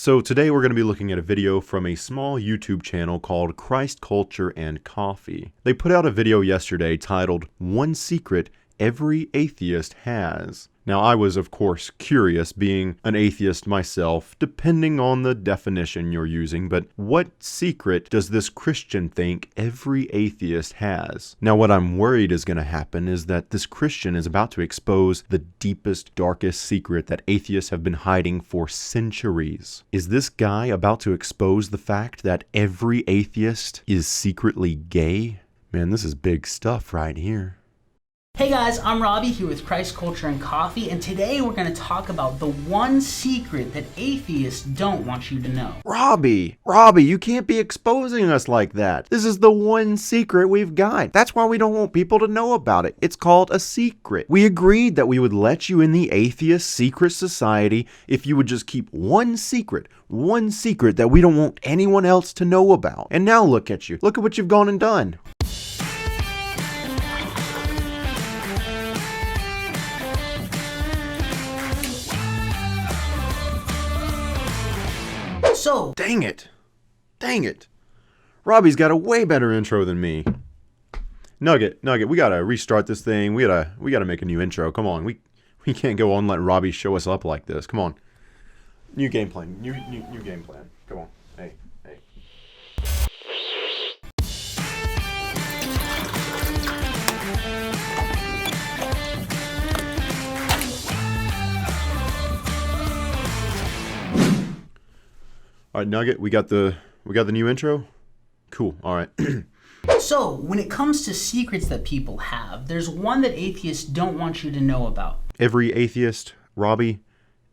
So today we're going to be looking at a video from a small YouTube channel called Christ Culture and Coffee. They put out a video yesterday titled, "One Secret Every Atheist Has." Now I was of course curious, being an atheist myself, depending on the definition you're using, but what secret does this Christian think every atheist has? Now what I'm worried is going to happen is that this Christian is about to expose the deepest, darkest secret that atheists have been hiding for centuries. Is this guy about to expose the fact that every atheist is secretly gay? Man, this is big stuff right here. Hey guys, I'm Robby here with Christ Culture and Coffee, and today we're going to talk about the one secret that atheists don't want you to know. Robby, you can't be exposing us like that. This is the one secret we've got. That's why we don't want people to know about it. It's called a secret. We agreed that we would let you in the atheist secret society if you would just keep one secret that we don't want anyone else to know about. And now look at you. Look at what you've gone and done. So, Dang it. Robby's got a way better intro than me. Nugget, we gotta restart this thing. We gotta make a new intro. Come on, we can't go on letting Robby show us up like this. Come on. New game plan. New game plan. Come on. Hey. All right, Nugget, we got the new intro? Cool. All right. So, when it comes to secrets that people have, there's one that atheists don't want you to know about. Every atheist, Robby,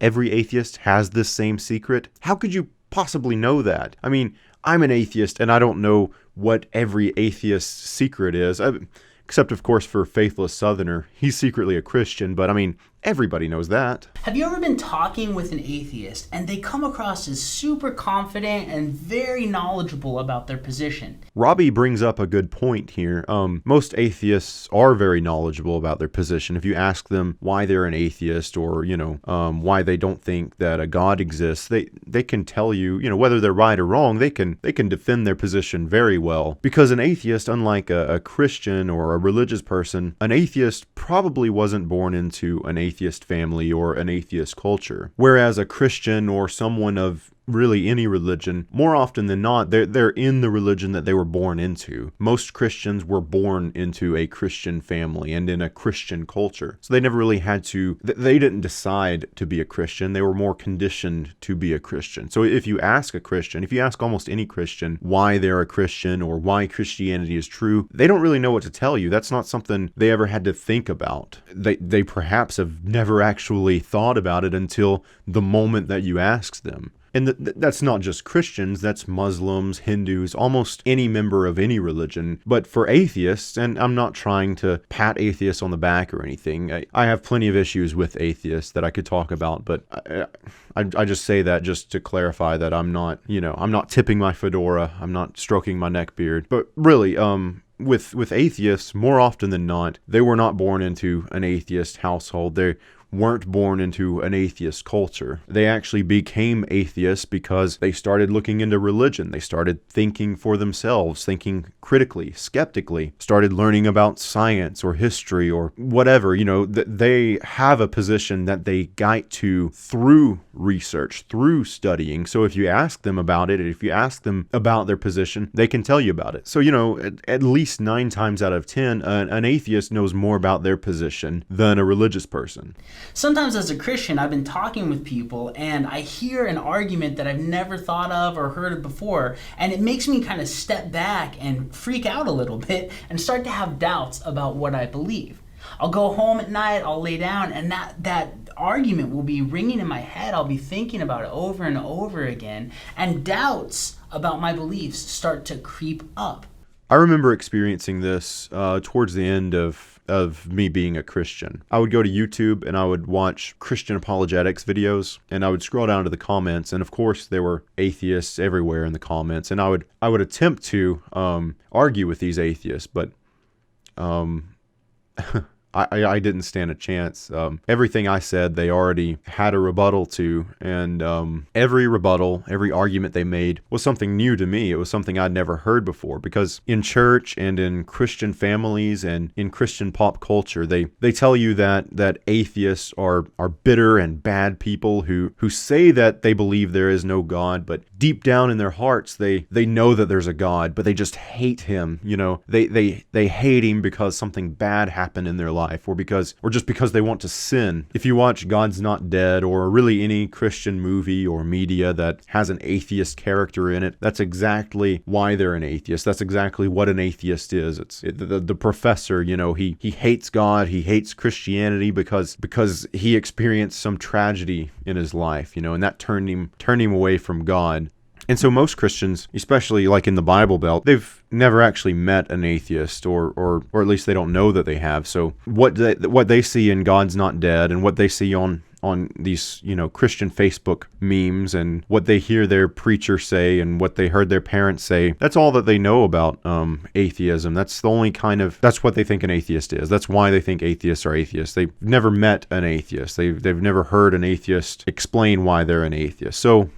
every atheist has this same secret. How could you possibly know that? I mean, I'm an atheist and I don't know what every atheist's secret is. Except, of course, for Faithless Southerner. He's secretly a Christian, but I mean, everybody knows that. Have you ever been talking with an atheist and they come across as super confident and very knowledgeable about their position? Robby brings up a good point here. Most atheists are very knowledgeable about their position. If you ask them why they're an atheist or, why they don't think that a God exists, they can tell you, whether they're right or wrong, they can defend their position very well. Because an atheist, unlike a Christian or a religious person, an atheist probably wasn't born into an atheist family or an atheist culture. Whereas a Christian or someone of really any religion, more often than not, they're in the religion that they were born into. Most Christians were born into a Christian family and in a Christian culture. So they never really had to, they didn't decide to be a Christian. They were more conditioned to be a Christian. So if you ask a Christian, if you ask almost any Christian why they're a Christian or why Christianity is true, they don't really know what to tell you. That's not something they ever had to think about. They perhaps have never actually thought about it until the moment that you asked them. And that's not just Christians, that's Muslims, Hindus, almost any member of any religion. But for atheists, and I'm not trying to pat atheists on the back or anything, I have plenty of issues with atheists that I could talk about, but I just say that just to clarify that I'm not, I'm not tipping my fedora, I'm not stroking my neck beard. But really, with atheists, more often than not, they were not born into an atheist household. They weren't born into an atheist culture. They actually became atheists because they started looking into religion. They started thinking for themselves, thinking critically, skeptically, started learning about science or history or whatever. They have a position that they get to through research, through studying. So if you ask them about it, if you ask them about their position, they can tell you about it. So, at least 9 times out of 10, an atheist knows more about their position than a religious person. Sometimes as a Christian, I've been talking with people and I hear an argument that I've never thought of or heard of before, and it makes me kind of step back and freak out a little bit and start to have doubts about what I believe. I'll go home at night, I'll lay down, and that argument will be ringing in my head. I'll be thinking about it over and over again, and doubts about my beliefs start to creep up. I remember experiencing this towards the end of me being a Christian. I would go to YouTube and I would watch Christian apologetics videos, and I would scroll down to the comments, and of course there were atheists everywhere in the comments, and I would attempt to argue with these atheists, but I didn't stand a chance. Everything I said, they already had a rebuttal to, and every rebuttal, every argument they made was something new to me. It was something I'd never heard before, because in church and in Christian families and in Christian pop culture, they tell you that atheists are bitter and bad people who say that they believe there is no God, but deep down in their hearts, they know that there's a God, but they just hate him. They hate him because something bad happened in their life, or just because they want to sin. If you watch God's Not Dead, or really any Christian movie or media that has an atheist character in it, that's exactly why they're an atheist. That's exactly what an atheist is. The professor, he hates God, he hates Christianity because he experienced some tragedy in his life, and that turned him away from God. And so most Christians, especially like in the Bible Belt, they've never actually met an atheist, or at least they don't know that they have. So what they see in God's Not Dead, and what they see on these Christian Facebook memes, and what they hear their preacher say, and what they heard their parents say, that's all that they know about atheism. That's what they think an atheist is. That's why they think atheists are atheists. They've never met an atheist. They've never heard an atheist explain why they're an atheist. So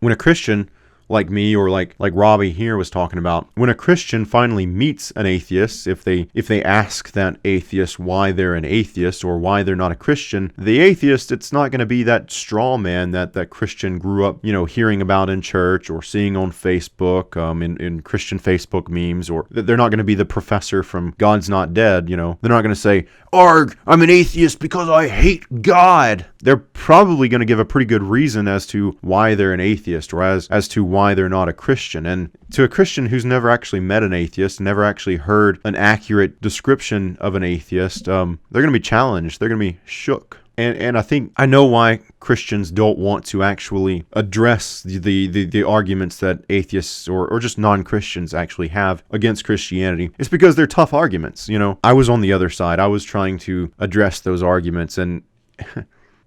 when a Christian like me, or like Robby here was talking about, when a Christian finally meets an atheist, if they ask that atheist why they're an atheist or why they're not a Christian, the atheist, it's not going to be that straw man that Christian grew up, hearing about in church or seeing on Facebook, in Christian Facebook memes, or they're not going to be the professor from God's Not Dead. They're not going to say, "Arg, I'm an atheist because I hate God." They're probably going to give a pretty good reason as to why they're an atheist, or as to why they're not a Christian. And to a Christian who's never actually met an atheist, never actually heard an accurate description of an atheist, they're going to be challenged. They're going to be shook. And I know why Christians don't want to actually address the arguments that atheists or just non-Christians actually have against Christianity. It's because they're tough arguments. I was on the other side. I was trying to address those arguments, and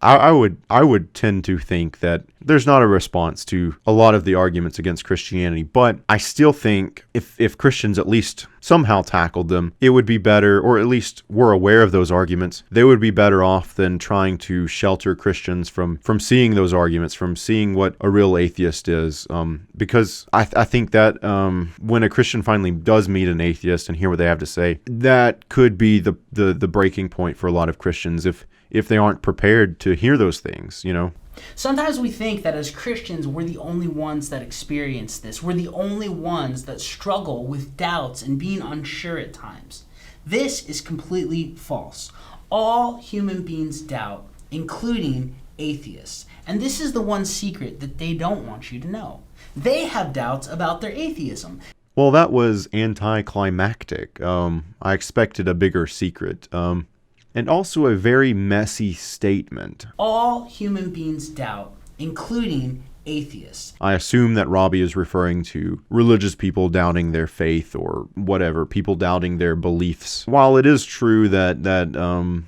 I would tend to think that there's not a response to a lot of the arguments against Christianity, but I still think if Christians at least somehow tackled them, it would be better, or at least were aware of those arguments, they would be better off than trying to shelter Christians from seeing those arguments, from seeing what a real atheist is. Because I think that when a Christian finally does meet an atheist and hear what they have to say, that could be the breaking point for a lot of Christians if they aren't prepared to hear those things. Sometimes we think that as Christians, we're the only ones that experience this. We're the only ones that struggle with doubts and being unsure at times. This is completely false. All human beings doubt, including atheists. And this is the one secret that they don't want you to know. They have doubts about their atheism. Well, that was anticlimactic. I expected a bigger secret. And also a very messy statement. All human beings doubt, including atheists. I assume that Robby is referring to religious people doubting their faith, or whatever, people doubting their beliefs. While it is true that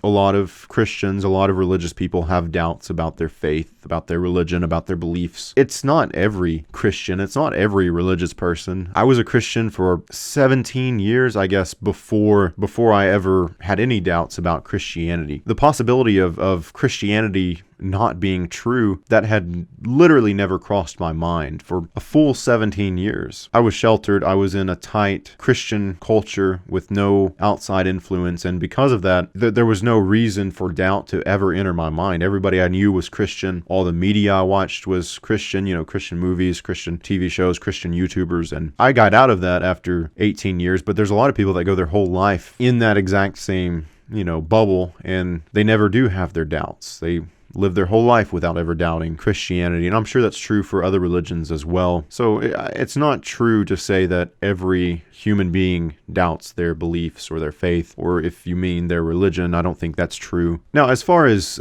a lot of Christians, a lot of religious people have doubts about their faith, about their religion, about their beliefs, it's not every Christian, it's not every religious person. I was a Christian for 17 years, I guess, before I ever had any doubts about Christianity. The possibility of Christianity not being true, that had literally never crossed my mind for a full 17 years. I was sheltered. I was in a tight Christian culture with no outside influence, and because of that, there was no reason for doubt to ever enter my mind. Everybody I knew was Christian. All the media I watched was Christian, Christian movies, Christian TV shows, Christian YouTubers, and I got out of that after 18 years, but there's a lot of people that go their whole life in that exact same, bubble, and they never do have their doubts. They live their whole life without ever doubting Christianity, and I'm sure that's true for other religions as well. So it's not true to say that every human being doubts their beliefs or their faith, or if you mean their religion, I don't think that's true. Now, as far as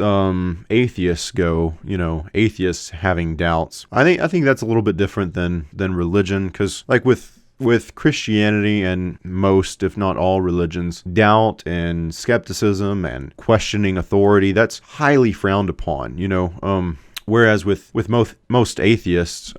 atheists go, atheists having doubts, I think that's a little bit different than religion, because like with Christianity and most, if not all religions, doubt and skepticism and questioning authority, that's highly frowned upon, Whereas with most atheists,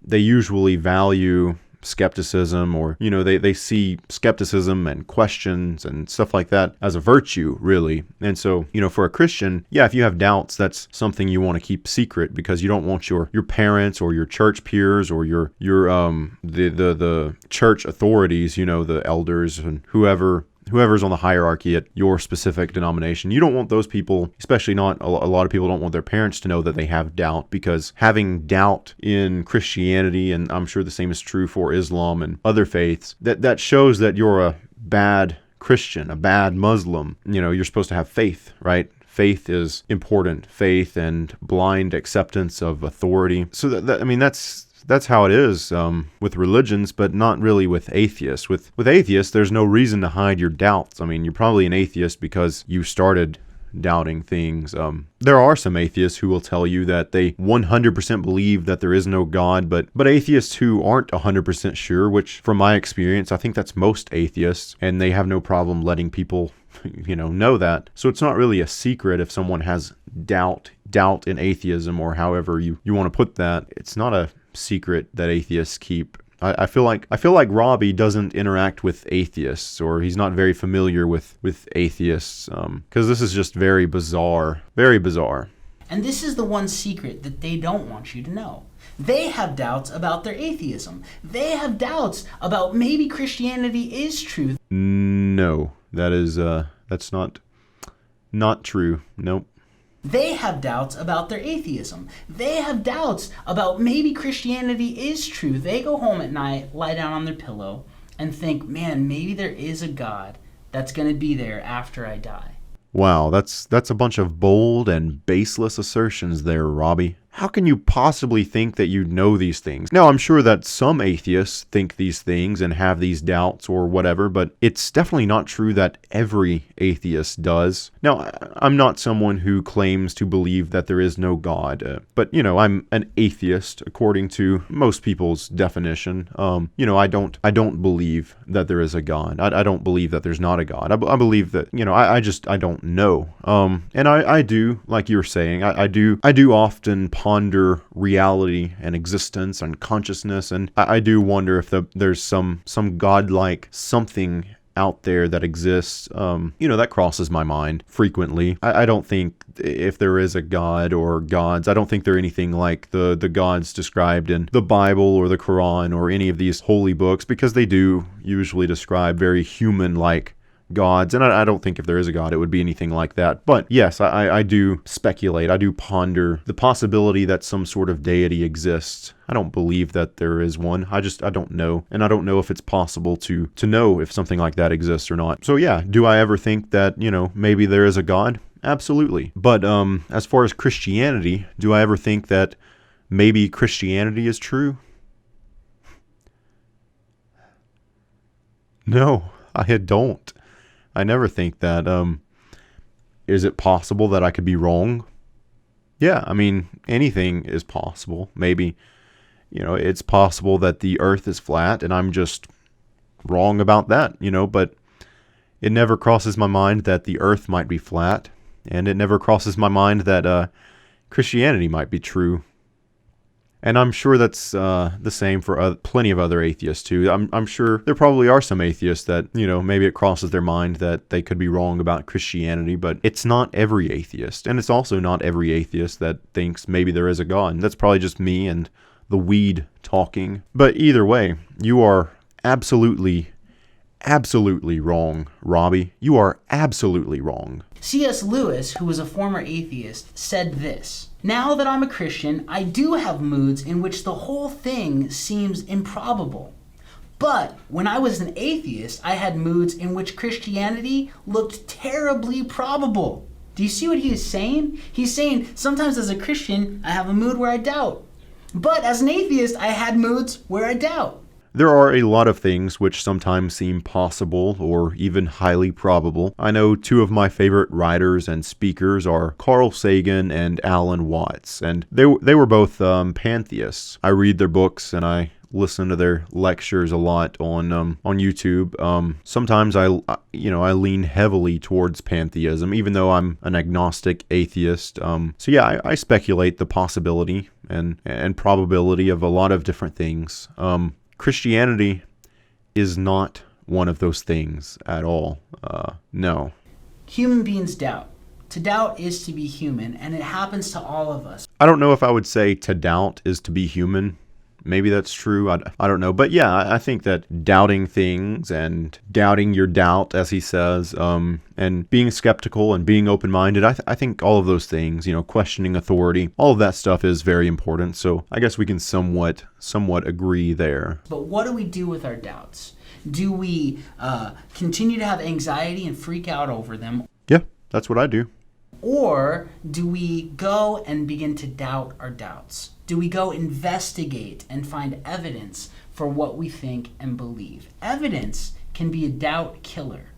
they usually value skepticism, or, they see skepticism and questions and stuff like that as a virtue, really. And so, for a Christian, yeah, if you have doubts, that's something you want to keep secret because you don't want your parents or your church peers or the church authorities, the elders and whoever's on the hierarchy at your specific denomination. You don't want those people, especially not a lot of people don't want their parents to know that they have doubt, because having doubt in Christianity, and I'm sure the same is true for Islam and other faiths, that shows that you're a bad Christian, a bad Muslim. You're supposed to have faith, right? Faith is important. Faith and blind acceptance of authority. So that's how it is with religions, but not really with atheists. With atheists, there's no reason to hide your doubts. You're probably an atheist because you started doubting things. There are some atheists who will tell you that they 100% believe that there is no God, but atheists who aren't 100% sure, which from my experience, I think that's most atheists, and they have no problem letting people know that. So it's not really a secret if someone has doubt in atheism, or however you want to put that. It's not a secret that atheists keep. I feel like Robby doesn't interact with atheists, or he's not very familiar with atheists, because this is just very bizarre. And this is the one secret that they don't want you to know. They have doubts about their atheism. They have doubts about maybe Christianity is true. No, that's not true. Nope. They have doubts about their atheism. They have doubts about maybe Christianity is true. They go home at night, lie down on their pillow, and think, man, maybe there is a God that's going to be there after I die. Wow, that's a bunch of bold and baseless assertions there, Robby. How can you possibly think that you know these things? Now, I'm sure that some atheists think these things and have these doubts or whatever, but it's definitely not true that every atheist does. Now, I'm not someone who claims to believe that there is no God, but, I'm an atheist according to most people's definition. I don't believe that there is a God. I don't believe that there's not a God. I believe that, I don't know. And I do, like you were saying, I do often ponder reality and existence and consciousness, and I do wonder if there's some godlike something out there that exists. That crosses my mind frequently. I don't think if there is a God or gods, I don't think they're anything like the gods described in the Bible or the Quran or any of these holy books, because they do usually describe very human-like gods, and I don't think if there is a God it would be anything like that. But yes, I do speculate, I do ponder the possibility that some sort of deity exists. I don't believe that there is one. I don't know, and I don't know if it's possible to know if something like that exists or not. So yeah, do I ever think that maybe there is a God? Absolutely. But as far as Christianity, do I ever think that maybe Christianity is true? No, I don't. I never think that. Is it possible that I could be wrong? Yeah, anything is possible. Maybe, it's possible that the earth is flat and I'm just wrong about that, but it never crosses my mind that the earth might be flat, and it never crosses my mind that Christianity might be true. And I'm sure that's the same for plenty of other atheists too. I'm sure there probably are some atheists that, maybe it crosses their mind that they could be wrong about Christianity, but it's not every atheist. And it's also not every atheist that thinks maybe there is a God. That's probably just me and the weed talking. But either way, you are absolutely wrong, Robby. You are absolutely wrong. C.S. Lewis, who was a former atheist, said this: "Now that I'm a Christian, I do have moods in which the whole thing seems improbable. But when I was an atheist, I had moods in which Christianity looked terribly probable." Do you see what he is saying? He's saying, sometimes as a Christian, I have a mood where I doubt. But as an atheist, I had moods where I doubt. There are a lot of things which sometimes seem possible or even highly probable. I know two of my favorite writers and speakers are Carl Sagan and Alan Watts, and they were both pantheists. I read their books and I listen to their lectures a lot on YouTube. Sometimes I lean heavily towards pantheism, even though I'm an agnostic atheist. So yeah, I speculate the possibility and probability of a lot of different things. Christianity is not one of those things at all. No. Human beings doubt. To doubt is to be human, and it happens to all of us. I don't know if I would say to doubt is to be human. Maybe that's true. I don't know. But yeah, I think that doubting things and doubting your doubt, as he says, and being skeptical and being open-minded, I think all of those things, questioning authority, all of that stuff is very important. So I guess we can somewhat agree there. But what do we do with our doubts? Do we continue to have anxiety and freak out over them? Yeah, that's what I do. Or do we go and begin to doubt our doubts? Do we go investigate and find evidence for what we think and believe? Evidence can be a doubt killer.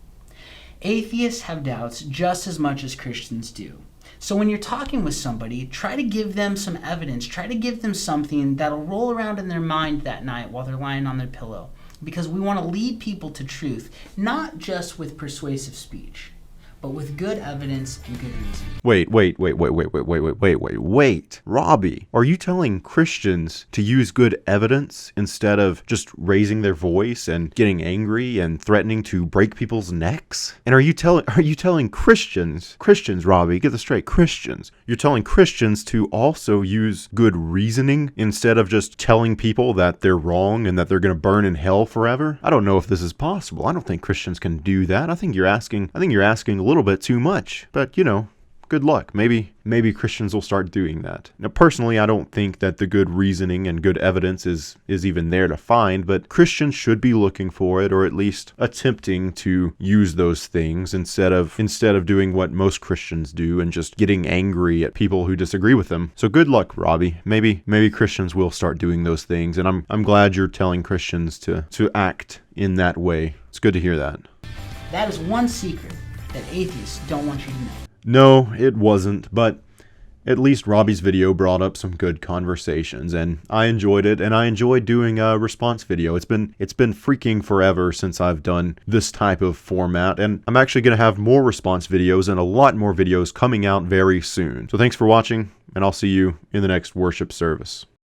Atheists have doubts just as much as Christians do. So when you're talking with somebody, try to give them some evidence. Try to give them something that'll roll around in their mind that night while they're lying on their pillow. Because we want to lead people to truth, not just with persuasive speech, but with good evidence and good reason. Wait. Robby, are you telling Christians to use good evidence instead of just raising their voice and getting angry and threatening to break people's necks? And are you telling Christians, Robby, get this straight, Christians, you're telling Christians to also use good reasoning instead of just telling people that they're wrong and that they're going to burn in hell forever? I don't know if this is possible. I don't think Christians can do that. I think you're asking a little bit too much, but good luck. Maybe Christians will start doing that. Now, personally, I don't think that the good reasoning and good evidence is even there to find, but Christians should be looking for it, or at least attempting to use those things instead of doing what most Christians do and just getting angry at people who disagree with them. So good luck, Robby. Maybe Christians will start doing those things, and I'm glad you're telling Christians to act in that way. It's good to hear that. That is one secret that atheists don't want you to know. No, it wasn't, but at least Robby's video brought up some good conversations, and I enjoyed it, and I enjoyed doing a response video. It's been freaking forever since I've done this type of format, and I'm actually going to have more response videos and a lot more videos coming out very soon. So thanks for watching, and I'll see you in the next worship service.